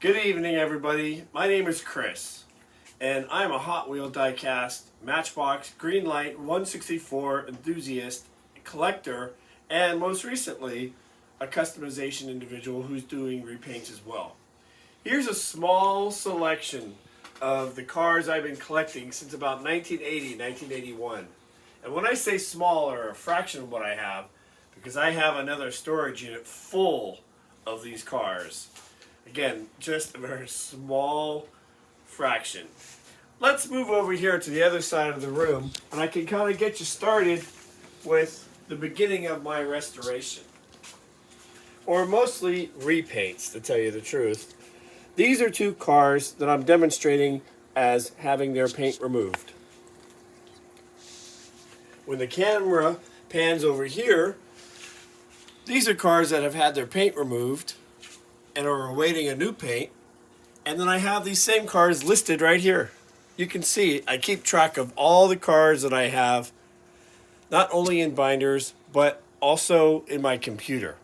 Good evening, everybody. My name is Chris, and I'm a Hot Wheel die-cast, Matchbox, Greenlight 164 enthusiast, collector, and most recently, a customization individual who's doing repaints as well. Here's a small selection of the cars I've been collecting since about 1980, 1981. And when I say small, or a fraction of what I have, because I have another storage unit full of these cars. Again, just a very small fraction. Let's move over here to the other side of the room, and I can kind of get you started with the beginning of my restoration. Or mostly repaints, to tell you the truth. These are two cars that I'm demonstrating as having their paint removed. When the camera pans over here, these are cars that have had their paint removed and are awaiting a new paint. And then I have these same cars listed right here. You can see I keep track of all the cars that I have, not only in binders, but also in my computer.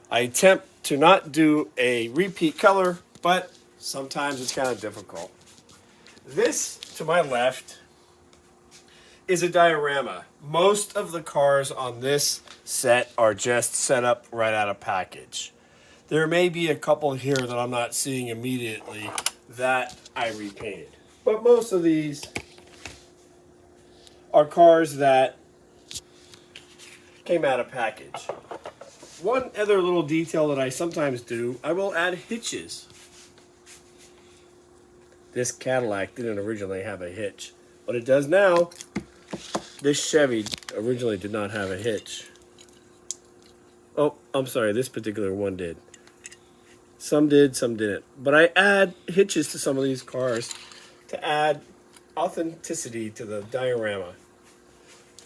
I attempt to not do a repeat color, but sometimes it's kind of difficult. This to my left is a diorama. Most of the cars on this set are just set up right out of package. There may be a couple here that I'm not seeing immediately that I repainted. But most of these are cars that came out of package. One other little detail that I sometimes do, I will add hitches. This Cadillac didn't originally have a hitch, but it does now. This Chevy originally did not have a hitch. Oh, I'm sorry, this particular one did. Some did, some didn't. But I add hitches to some of these cars to add authenticity to the diorama.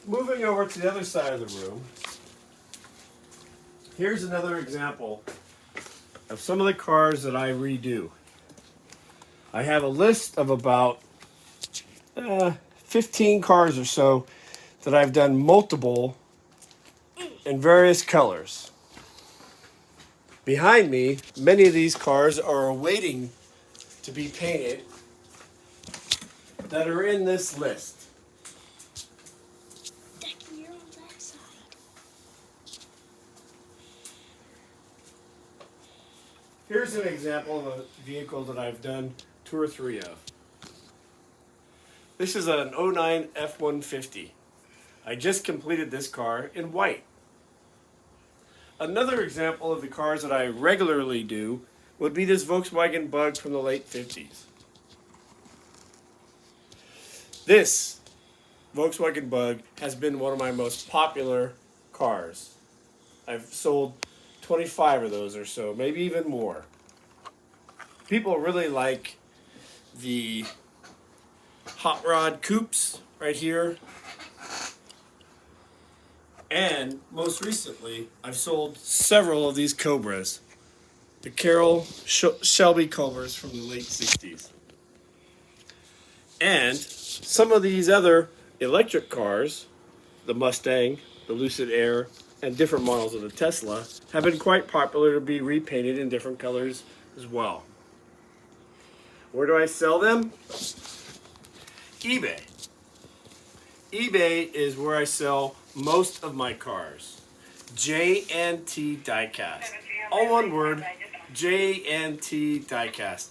Moving over to the other side of the room, here's another example of some of the cars that I redo. I have a list of about 15 cars or so that I've done multiple in various colors. Behind me, many of these cars are awaiting to be painted that are in this list. You're on that side. Here's an example of a vehicle that I've done 2 or 3 of. This is an 09 F-150. I just completed this car in white. Another example of the cars that I regularly do would be this Volkswagen Bug from the late 50s. This Volkswagen Bug has been one of my most popular cars. I've sold 25 of those or so, maybe even more. People really like the hot rod coupes right here. And most recently, I've sold several of these Cobras. The Carroll Shelby Cobras from the late 60s. And some of these other electric cars, the Mustang, the Lucid Air, and different models of the Tesla, have been quite popular to be repainted in different colors as well. Where do I sell them? eBay. eBay is where I sell most of my cars. JaneTdie Diecast. All one word, JaneTdie Diecast.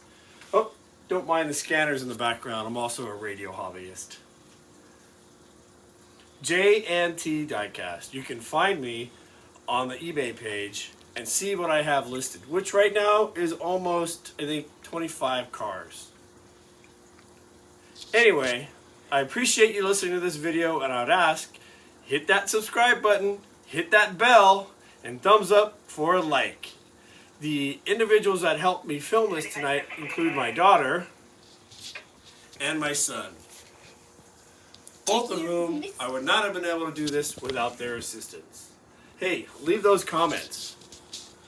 Oh, don't mind the scanners in the background. I'm also a radio hobbyist. JaneTdie Diecast. You can find me on the eBay page and see what I have listed, which right now is almost, I think, 25 cars. Anyway, I appreciate you listening to this video, and I would ask, hit that subscribe button, hit that bell, and thumbs up for a like. The individuals that helped me film this tonight include my daughter and my son. Both of whom I would not have been able to do this without their assistance. Hey, leave those comments.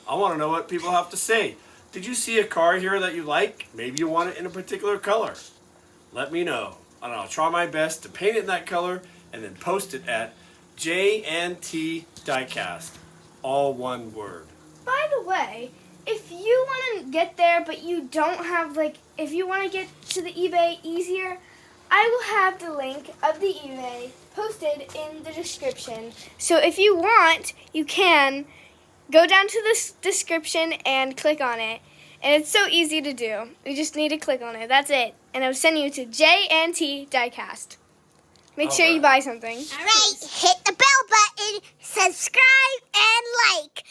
I want to know what people have to say. Did you see a car here that you like? Maybe you want it in a particular color. Let me know, and I'll try my best to paint it in that color and then post it at JaneTdie Diecast. All one word. By the way, if if you want to get there, but you don't have, if you want to get to the eBay easier, I will have the link of the eBay posted in the description. So if you want, you can go down to the description and click on it. And it's so easy to do. You just need to click on it. That's it. And I'll send you to JaneTdie Diecast. Make sure you buy something. All right, hit the bell button, subscribe, and like.